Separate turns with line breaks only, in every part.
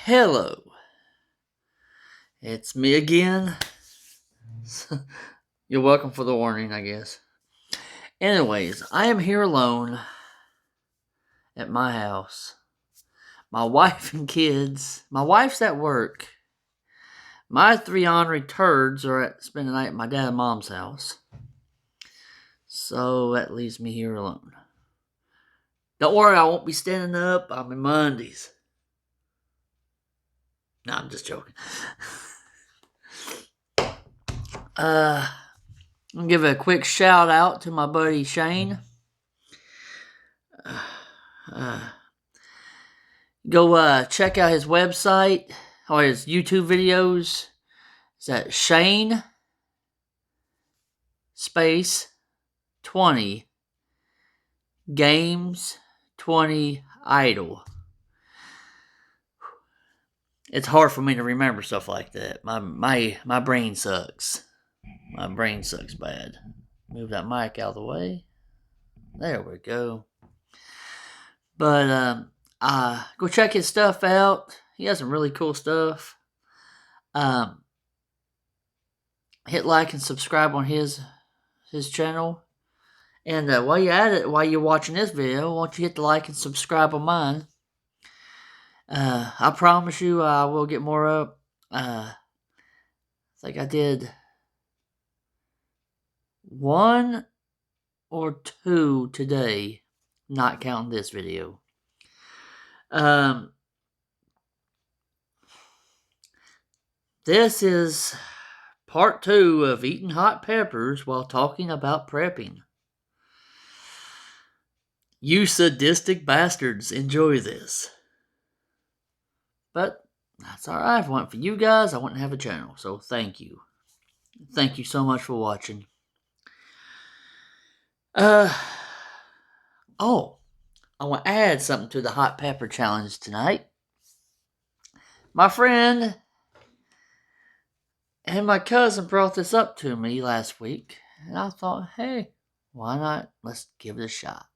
Hello, it's me again. You're welcome for the warning, I guess. Anyways, I am here alone at my house. My wife and kids. My wife's at work. My three ornery turds are at spending the night at my dad and mom's house. So that leaves me here alone. Don't worry, I won't be standing up. I'm in Mondays. No, I'm just joking. I'm gonna give a quick shout out to my buddy Shane. Go check out his website or his YouTube videos. It's at Shane Space 20 Games 20 Idol. It's hard for me to remember stuff like that. My brain sucks. My brain sucks bad. Move that mic out of the way. There we go. But go check his stuff out. He has some really cool stuff. Hit like and subscribe on his channel. And while you're at it, while you're watching this video, why don't you hit the like and subscribe on mine? I promise you I will get more up. I think I did 1 or 2 today, not counting this video. This is part 2 of eating hot peppers while talking about prepping. You sadistic bastards, enjoy this. But that's alright. If it wasn't for you guys, I wouldn't have a channel. So thank you. Thank you so much for watching. I want to add something to the hot pepper challenge tonight. My friend and my cousin brought this up to me last week, and I thought, hey, why not? Let's give it a shot.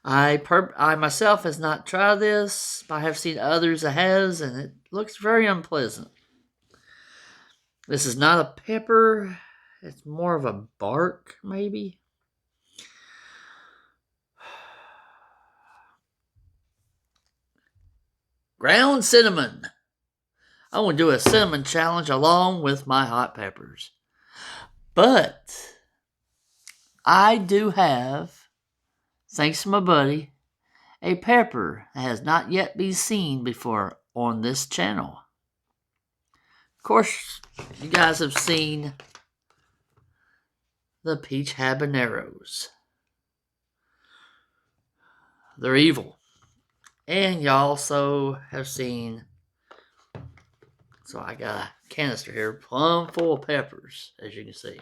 I myself has not tried this, but I have seen others that has, and it looks very unpleasant. This is not a pepper. It's more of a bark, maybe. Ground cinnamon. I want to do a cinnamon challenge along with my hot peppers. But I do have, thanks to my buddy, a pepper that has not yet been seen before on this channel. Of course, you guys have seen the peach habaneros. They're evil. And you also have seen, so I got a canister here plumb full of peppers, as you can see.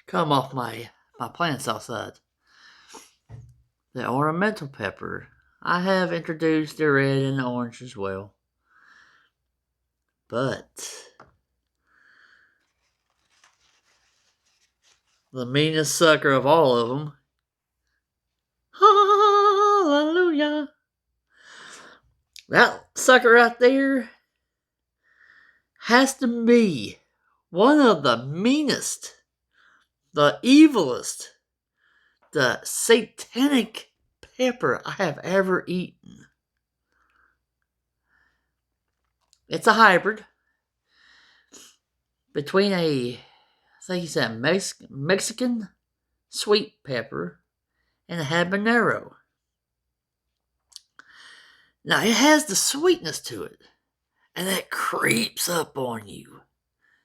Come off my plants outside. The ornamental pepper, I have introduced the red and the orange as well. But the meanest sucker of all of them, hallelujah, that sucker right there has to be one of the meanest, the evilest, the satanic pepper I have ever eaten. It's a hybrid between I think it's a Mexican sweet pepper and a habanero. Now, it has the sweetness to it, and it creeps up on you.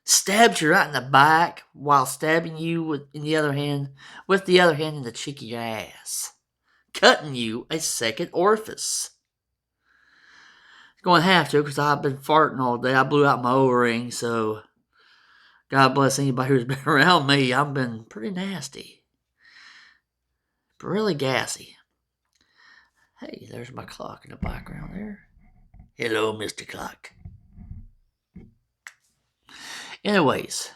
Stabs you right in the back while stabbing you with the other hand in the cheek of your ass. Cutting you a second orifice. Going to have to, because I've been farting all day. I blew out my O-ring, so God bless anybody who's been around me. I've been pretty nasty. Really gassy. Hey, there's my clock in the background there. Hello, Mr. Clock. Anyways,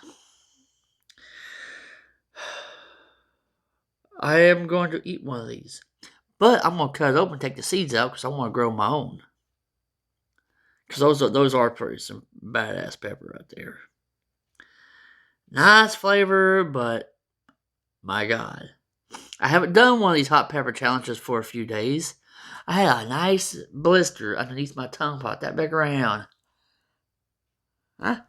I am going to eat one of these. But I'm going to cut it open and take the seeds out because I want to grow my own. Because those are pretty some badass pepper right there. Nice flavor, but my God. I haven't done one of these hot pepper challenges for a few days. I had a nice blister underneath my tongue pot, that big around. Huh?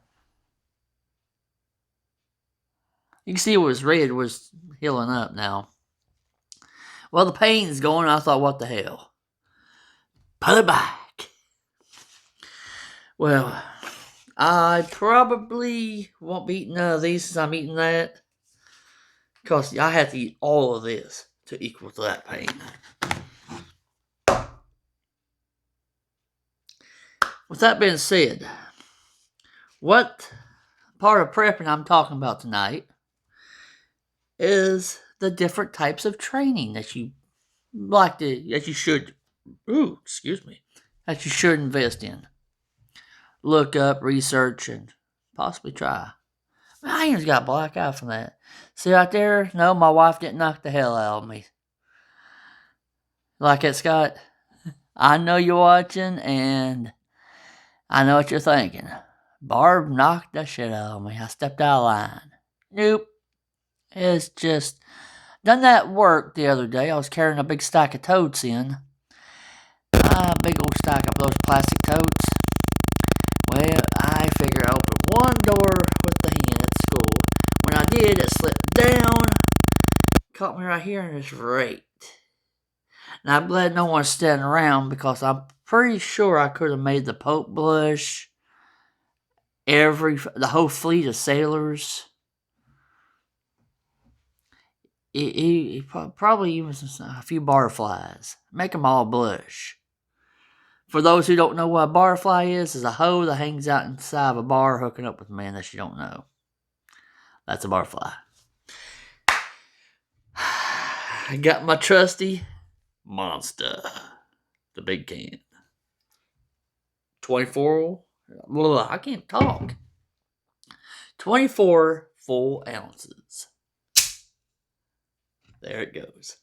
You can see it was red, was healing up now. Well, the pain's going. I thought, what the hell? Put it back. Well, I probably won't be eating none of these since I'm eating that. Because I have to eat all of this to equal to that pain. With that being said, what part of prepping I'm talking about tonight is the different types of training that you that you should invest in. Look up, research, and possibly try. I even got a black eye from that. See right there? No, my wife didn't knock the hell out of me. Like it, Scott? I know you're watching, and I know what you're thinking. Barb knocked the shit out of me. I stepped out of line. Nope. It's just... Done that work the other day. I was carrying a big stack of totes in. A big old stack of those plastic totes. Well, I figure I opened one door with the hand at school. When I did, it slipped down. Caught me right here and it's right. Now, I'm glad no one's standing around because I'm pretty sure I could have made the Pope blush. The whole fleet of sailors. He probably even a few barflies. Make them all blush. For those who don't know what a barfly is a hoe that hangs out inside of a bar hooking up with a man that you don't know. That's a barfly. I got my trusty Monster. The big can. 24. I can't talk. 24 full ounces. There it goes.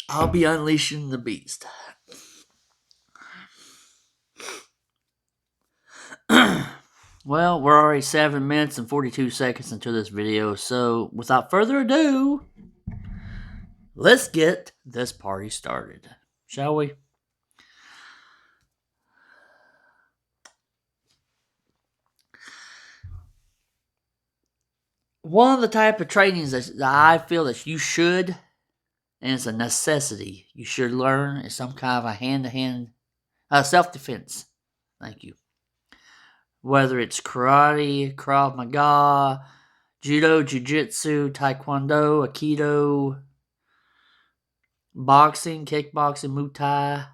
I'll be unleashing the beast. Well, we're already 7 minutes and 42 seconds into this video, so without further ado, let's get this party started, shall we? One of the type of trainings that I feel that you should, and it's a necessity, you should learn is some kind of a hand-to-hand self-defense. Thank you. Whether it's karate, Krav Maga, judo, jiu-jitsu, taekwondo, aikido, boxing, kickboxing, Muay Thai,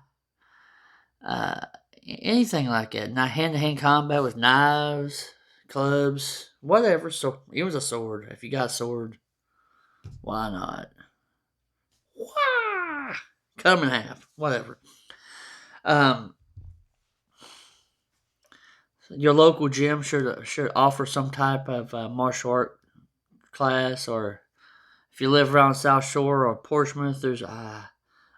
anything like that. Not hand-to-hand combat with knives, clubs, whatever. So even a sword. If you got a sword, why not? Wah! Cut them in half. Whatever. Your local gym should offer some type of martial art class, or if you live around South Shore or Portsmouth, there's a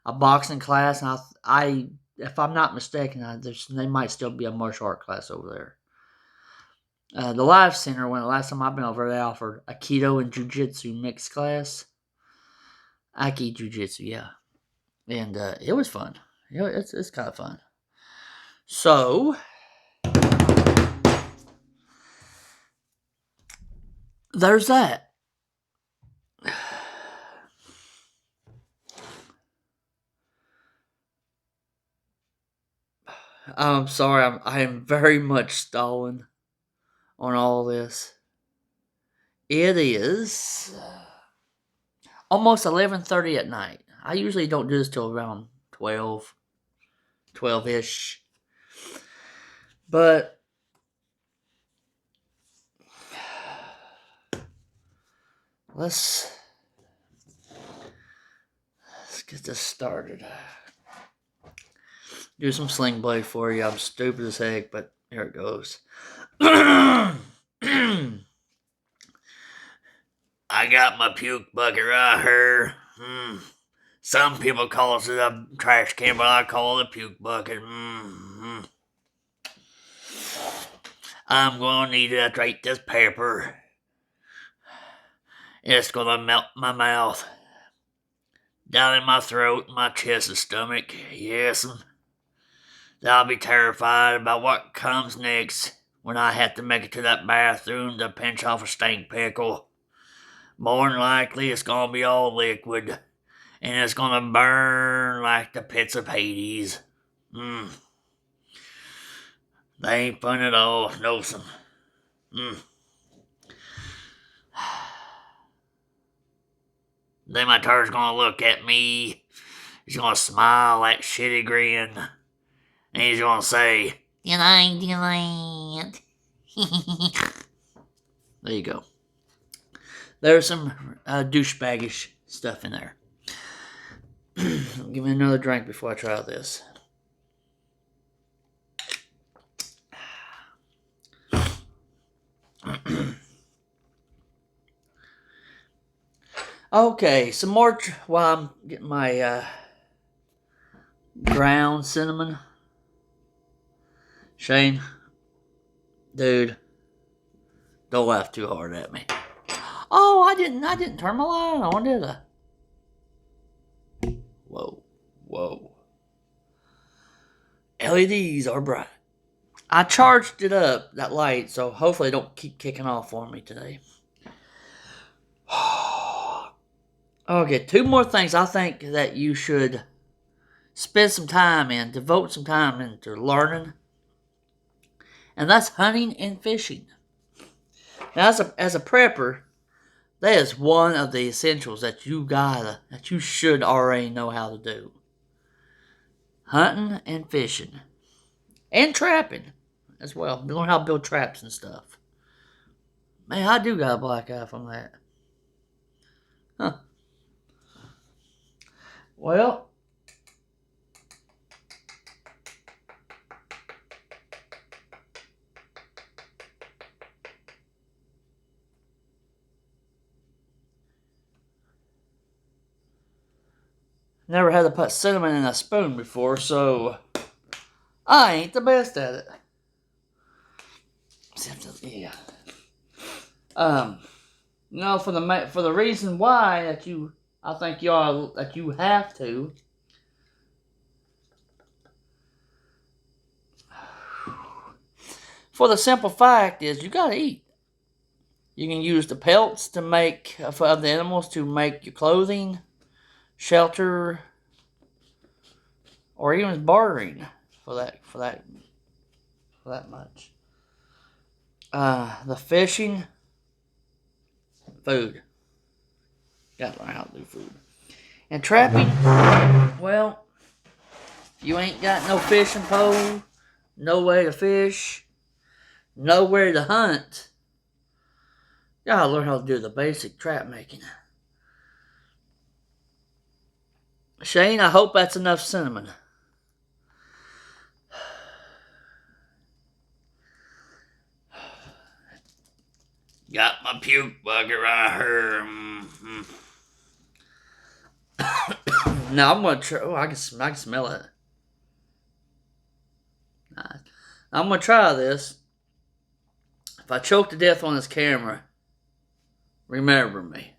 boxing class. And if I'm not mistaken, there might still be a martial art class over there. The Life Center, when the last time I've been over, they offered Aikido and Jiu-Jitsu mixed class. Aiki Jiu-Jitsu, yeah. And it was fun. It's kind of fun. So, there's that. I'm sorry, I am very much stalling on all this. It is almost 11:30 at night. I usually don't do this till around 12-ish. But let's get this started. Do some sling blade for you. I'm stupid as heck, but here it goes. I got my puke bucket right here. Some people call it a trash can, but I call it a puke bucket. I'm going to need to eat this pepper. It's going to melt my mouth, down in my throat, my chest and stomach. Yes, I'll be terrified about what comes next when I have to make it to that bathroom to pinch off a stink pickle. More than likely, it's going to be all liquid, and it's going to burn like the pits of Hades. They ain't fun at all, no some. Then my tur's gonna look at me. He's gonna smile that shitty grin. And he's gonna say, Delight. There you go. There's some douchebaggish stuff in there. Give me another drink before I try this. Okay, some more while I'm getting my ground cinnamon. Shane, dude, don't laugh too hard at me. Oh, I didn't turn my light on, did I? Whoa. LEDs are bright. I charged it up, that light, so hopefully it don't keep kicking off on me today. Okay, 2 more things I think that you should spend some time in, devote some time into learning. And that's hunting and fishing. Now, as a prepper, that is one of the essentials that you should already know how to do. Hunting and fishing. And trapping as well. Learn how to build traps and stuff. Man, I do got a black eye from that. Huh. Well, never had to put cinnamon in a spoon before, so I ain't the best at it. Yeah. For the reason why I think you have to. For the simple fact is, you gotta eat. You can use the pelts to make of the animals to make your clothing, shelter, or even bartering for that much. The fishing, food. Gotta learn how to do food. And trapping, well, you ain't got no fishing pole, no way to fish, nowhere to hunt. You gotta learn how to do the basic trap making. Shane, I hope that's enough cinnamon. Got my puke bucket right here. Now I'm gonna try. Oh, I can smell it. I'm gonna try this. If I choke to death on this camera, remember me.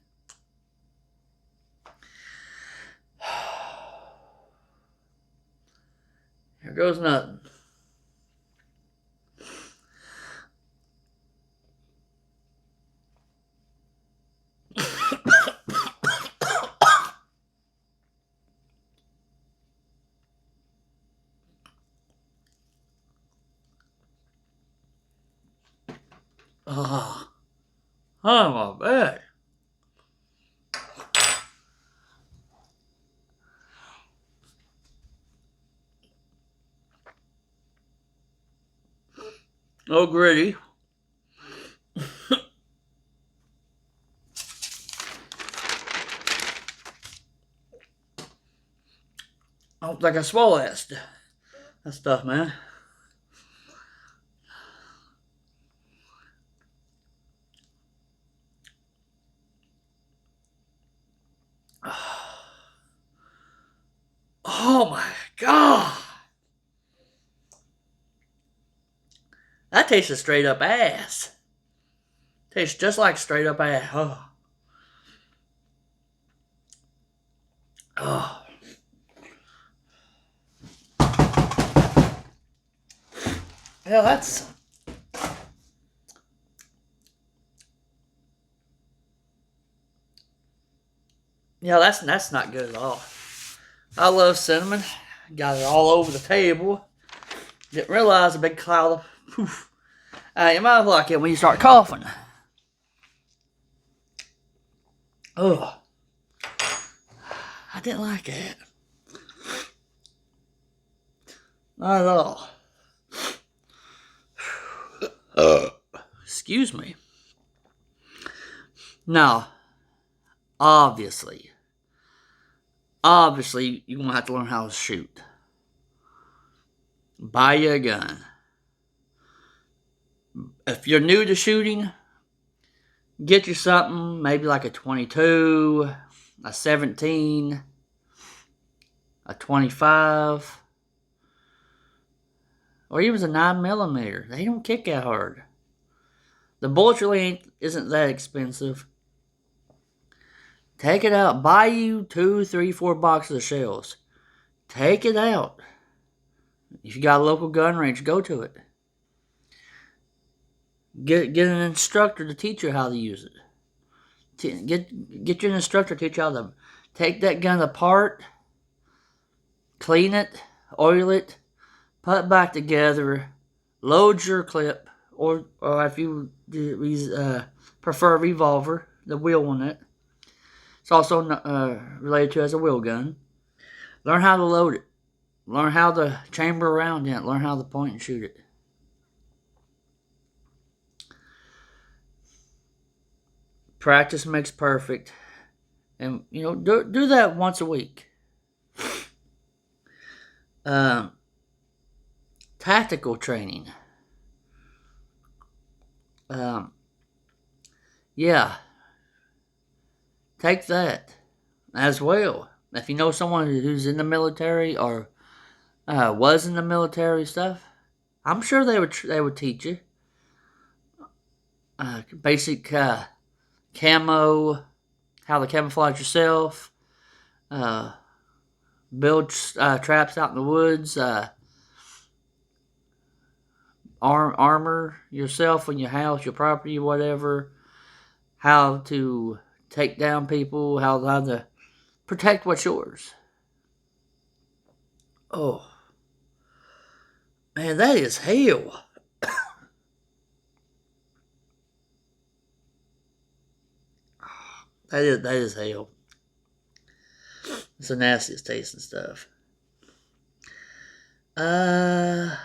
Here goes nothing. Oh, my bad. Oh, gritty. I don't think I swallowed that stuff, man. That tastes straight up ass. Tastes just like straight up ass. Oh. Oh. Yeah, that's... Yeah, that's not good at all. I love cinnamon. Got it all over the table. Didn't realize a big cloud of poof. You might like it when you start coughing. Oh, I didn't like it. Not at all. Excuse me. Now, obviously, you're going to have to learn how to shoot. Buy you a gun. If you're new to shooting, get you something, maybe like a 22, a 17, a 25, or even a 9mm. They don't kick that hard. The bullets really isn't that expensive. Take it out. Buy you 2, 3, 4 boxes of shells. Take it out. If you got a local gun range, go to it. Get an instructor to teach you how to use it. Get your instructor to teach you how to take that gun apart, clean it, oil it, put it back together, load your clip, or if you prefer a revolver, the wheel on it. It's also related to as a wheel gun. Learn how to load it. Learn how to chamber around in it. Learn how to point and shoot it. Practice makes perfect. And, do that once a week. Tactical training. Yeah. Take that as well. If you know someone who's in the military or was in the military stuff, I'm sure they would teach you basic camo, how to camouflage yourself, build traps out in the woods, armor yourself in your house, your property, whatever, how to take down people, how to protect what's yours. Oh, man, that is hell. That is hell. It's the nastiest tasting stuff. I'm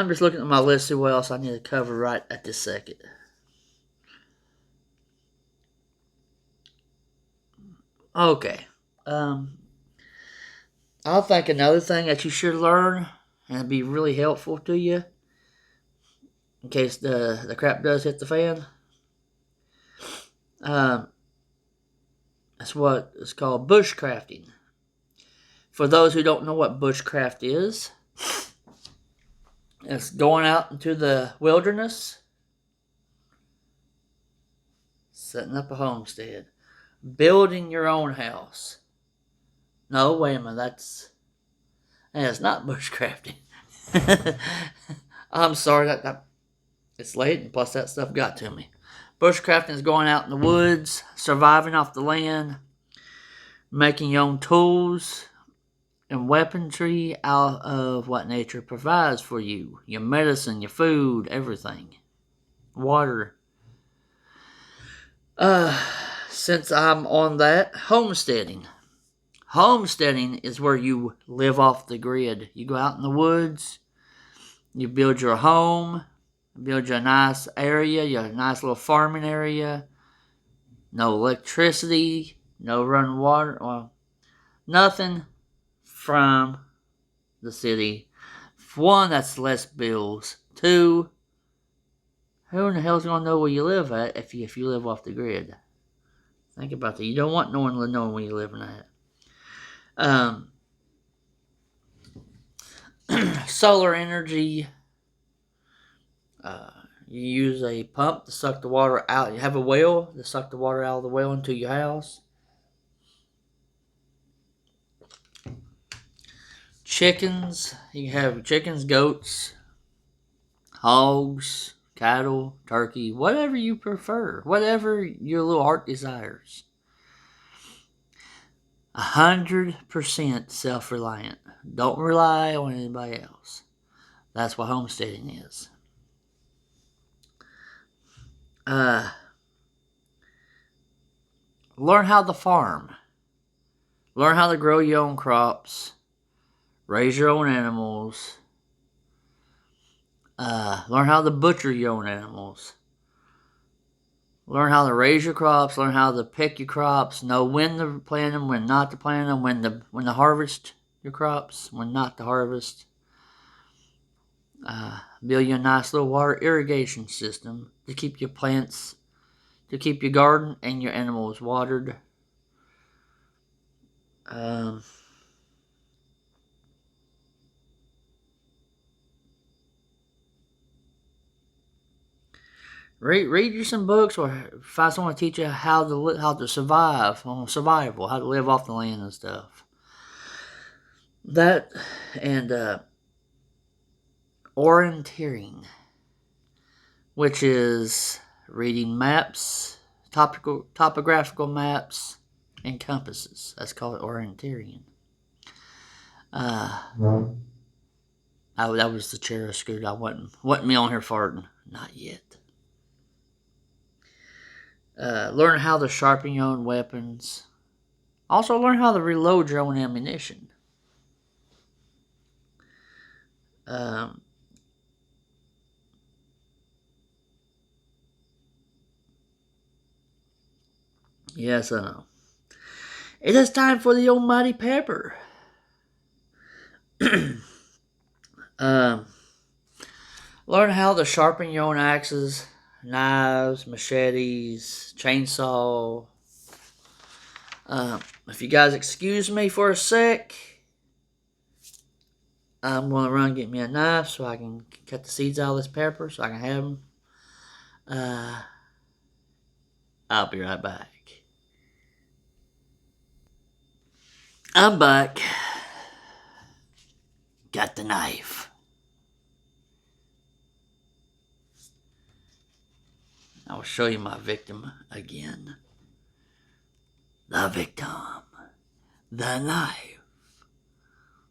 just looking at my list, see what else I need to cover right at this second. Okay. I think another thing that you should learn and be really helpful to you in case the crap does hit the fan. That's what it's called, bushcrafting. For those who don't know what bushcraft is, it's going out into the wilderness, setting up a homestead, building your own house. No, wait a minute, that's not bushcrafting. I'm sorry, that it's late, and plus that stuff got to me. Bushcrafting is going out in the woods, surviving off the land, making your own tools and weaponry out of what nature provides for you. Your medicine, your food, everything. Water. Since I'm on that, homesteading. Homesteading is where you live off the grid. You go out in the woods, you build your home, build you a nice area, your nice little farming area. No electricity, no running water, well, nothing from the city. One, that's less bills. Two, who in the hell's gonna know where you live at if you live off the grid? Think about that. You don't want no one knowing where you live at. Solar energy. You use a pump to suck the water out. You have a well to suck the water out of the well into your house. Chickens. You have chickens, goats, hogs, cattle, turkey, whatever you prefer, whatever your little heart desires. 100% self-reliant. Don't rely on anybody else. That's what homesteading is. Learn how to farm. Learn how to grow your own crops. Raise your own animals. Learn how to butcher your own animals. Learn how to raise your crops. Learn how to pick your crops. Know when to plant them, when not to plant them, when to harvest your crops, when not to harvest. Build you a nice little water irrigation system to keep your plants, to keep your garden and your animals watered. Read you some books, or find someone to teach you how to survive on survival, how to live off the land and stuff. That and orienteering, which is reading maps, topographical maps, and compasses. That's called orienteering. That was the chair I screwed. I wasn't me on here farting. Not yet. Learn how to sharpen your own weapons. Also learn how to reload your own ammunition. Yes, I know. It is time for the almighty pepper. Learn how to sharpen your own axes, knives, machetes, chainsaw. If you guys excuse me for a sec, I'm going to run and get me a knife so I can cut the seeds out of this pepper so I can have them. I'll be right back. I'm back. Got the knife. I will show you my victim again. The victim. The knife.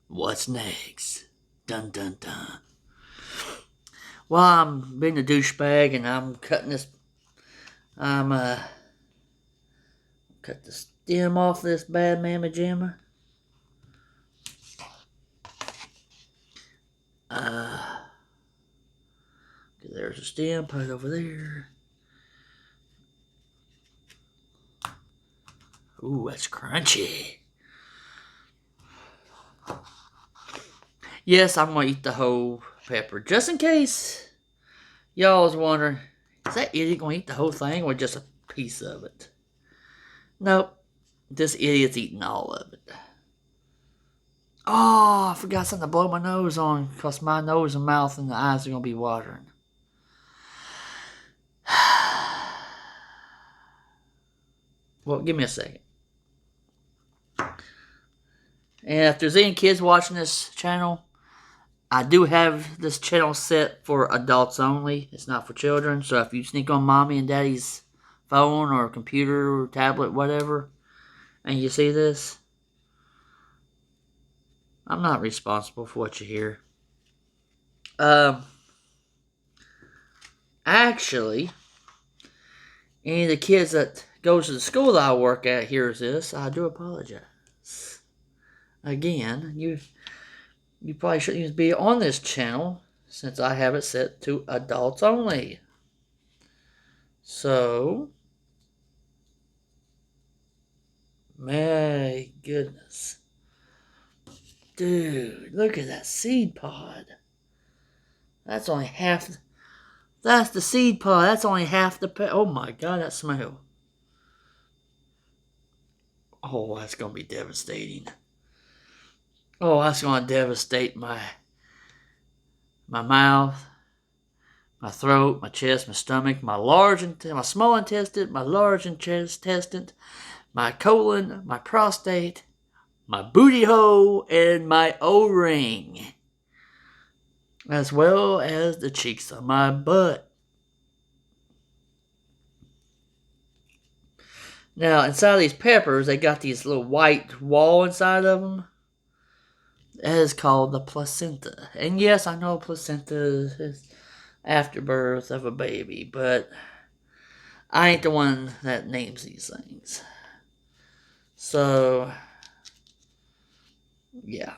What's next? Dun dun dun. Well, I'm being a douchebag and I'm cutting this. Cut the stem off this bad mamma jamma. There's a stem, put it over there. Ooh, that's crunchy. Yes, I'm going to eat the whole pepper. Just in case y'all was wondering, is that idiot going to eat the whole thing or just a piece of it? Nope. This idiot's eating all of it. Oh, I forgot something to blow my nose on because my nose and mouth and the eyes are going to be watering. Well, give me a second. And if there's any kids watching this channel, I do have this channel set for adults only. It's not for children. So if you sneak on mommy and daddy's phone or computer or tablet, whatever, and you see this, I'm not responsible for what you hear. Actually, any of the kids that goes to the school that I work at hears this, I do apologize. Again, you probably shouldn't even be on this channel since I have it set to adults only. So, my goodness. Dude, look at that seed pod. That's only half. That's the seed pod. That's only half the. Oh my God, that smell. Oh, that's going to be devastating. Oh, that's going to devastate my my mouth, my throat, my chest, my stomach, my small intestine, my large intestine, my colon, my prostate, my booty hole, and my O-ring, as well as the cheeks of my butt. Now, inside of these peppers, they got these little white wall inside of them. That is called the placenta. And yes, I know placenta is afterbirth of a baby, but I ain't the one that names these things. So, yeah.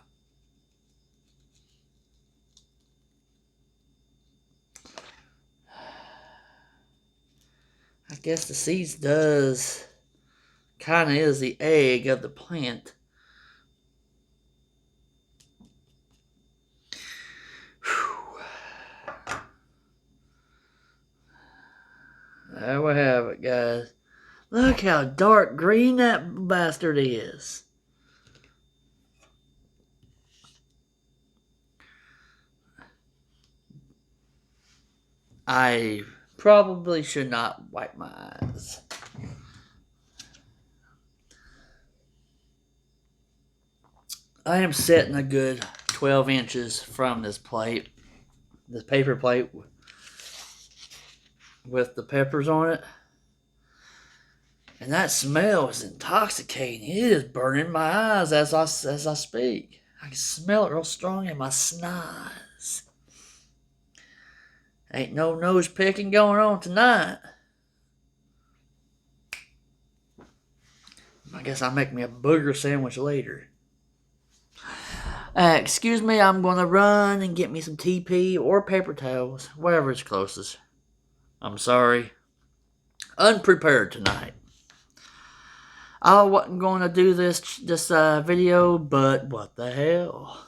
I guess the seeds does kind of is the egg of the plant. There we have it, guys. Look how dark green that bastard is. I probably should not wipe my eyes. I am sitting a good 12 inches from this plate, this paper plate with the peppers on it. And that smell is intoxicating. It is burning my eyes as I speak. I can smell it real strong in my snoz. Ain't no nose picking going on tonight. I guess I'll make me a booger sandwich later. Excuse me, I'm going to run and get me some TP or paper towels, whatever is closest. I'm sorry. Unprepared tonight. I wasn't going to do this video, but what the hell?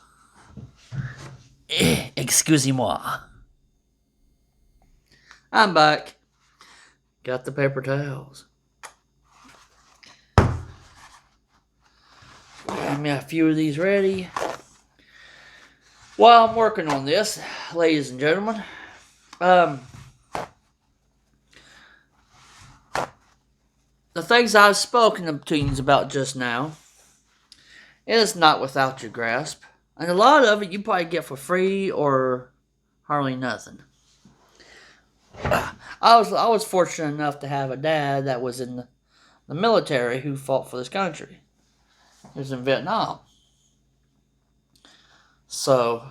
Excusez-moi. I'm back. Got the paper towels. Got me a few of these ready. While I'm working on this, ladies and gentlemen, the things I've spoken to you about just now is not without your grasp. And a lot of it you probably get for free or hardly nothing. I was fortunate enough to have a dad that was in the military who fought for this country. He was in Vietnam. So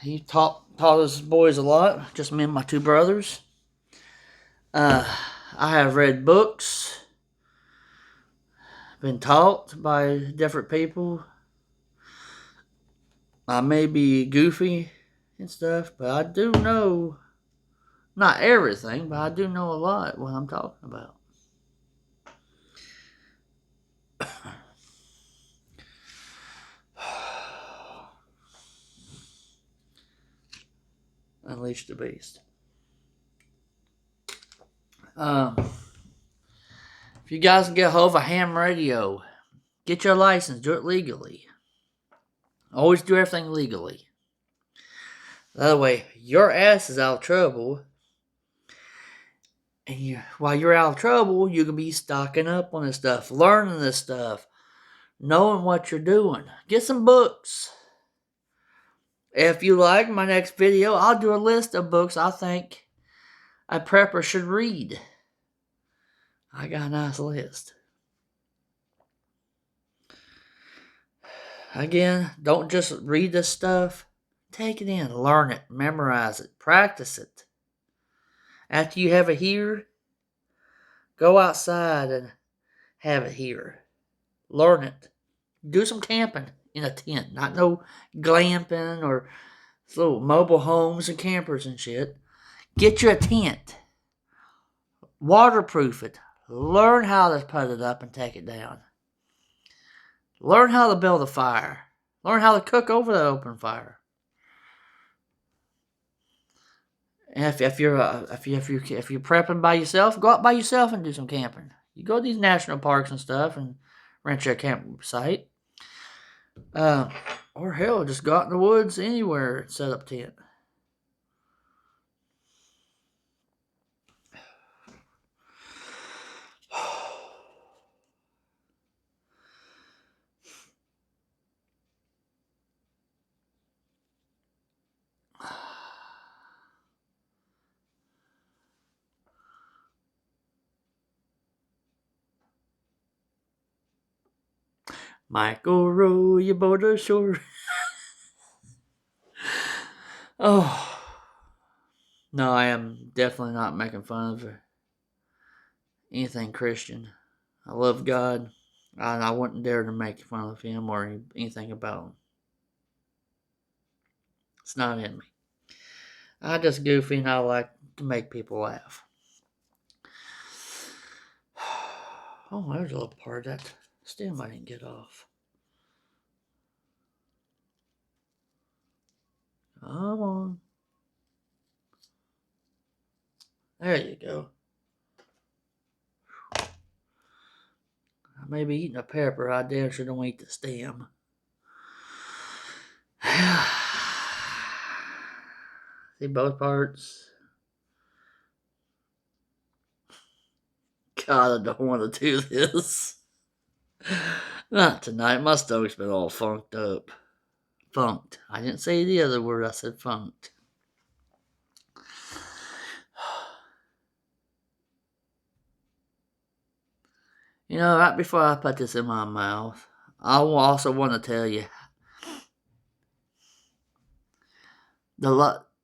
he taught his boys a lot, just me and my two brothers. I have read books, been taught by different people. I may be goofy and stuff, but I do know, not everything, but I do know a lot what I'm talking about. Unleash the beast. If you guys can get a hold of a ham radio, get your license, do it legally. Always do everything legally. That way, your ass is out of trouble. And while you're out of trouble, you can be stocking up on this stuff, learning this stuff, knowing what you're doing. Get some books. If you like my next video, I'll do a list of books I think a prepper should read. I got a nice list. Again, don't just read this stuff. Take it in, learn it, memorize it, practice it. After you have it here, go outside and have it here. Learn it. Do some camping in a tent. Not no glamping or little mobile homes and campers and shit. Get you a tent. Waterproof it. Learn how to put it up and take it down. Learn how to build a fire. Learn how to cook over the open fire. And if you're prepping by yourself, go out by yourself and do some camping. You go to these national parks and stuff and rent your campsite. Or hell, just go out in the woods anywhere and set up tent. Michael row your boat ashore. Oh. No, I am definitely not making fun of anything Christian. I love God. I wouldn't dare to make fun of him or anything about him. It's not in me. I just goofy and I like to make people laugh. Oh, there's a little part of that stem I didn't get off. Come on. There you go. I may be eating a pepper. I damn sure don't eat the stem. See both parts? God, I don't want to do this. Not tonight. My stomach's been all funked up. Funked. I didn't say the other word. I said funked. You know, right before I put this in my mouth, I also want to tell you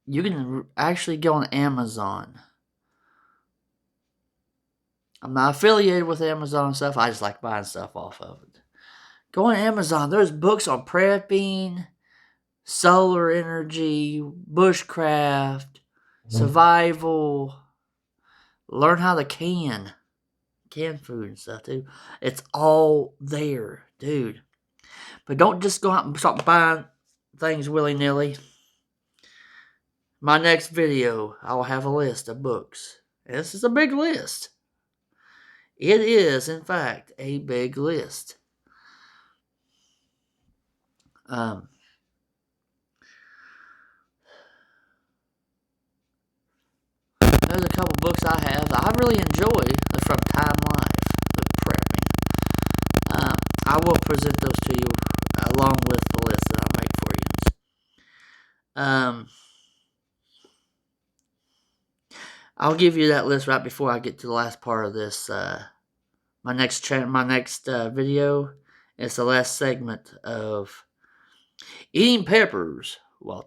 you can actually go on Amazon. I'm not affiliated with Amazon stuff. I just like buying stuff off of it. Go on Amazon. There's books on prepping, solar energy, bushcraft, survival. Learn how to can food and stuff too. It's all there, dude. But don't just go out and start buying things willy-nilly. My next video, I will have a list of books. And this is a big list. It is, in fact, a big list. There's a couple books I have that I really enjoy from Time Life, the prepping. I will present those to you along with the list that I make for you. I'll give you that list right before I get to the last part of this. My next video is the last segment of eating peppers while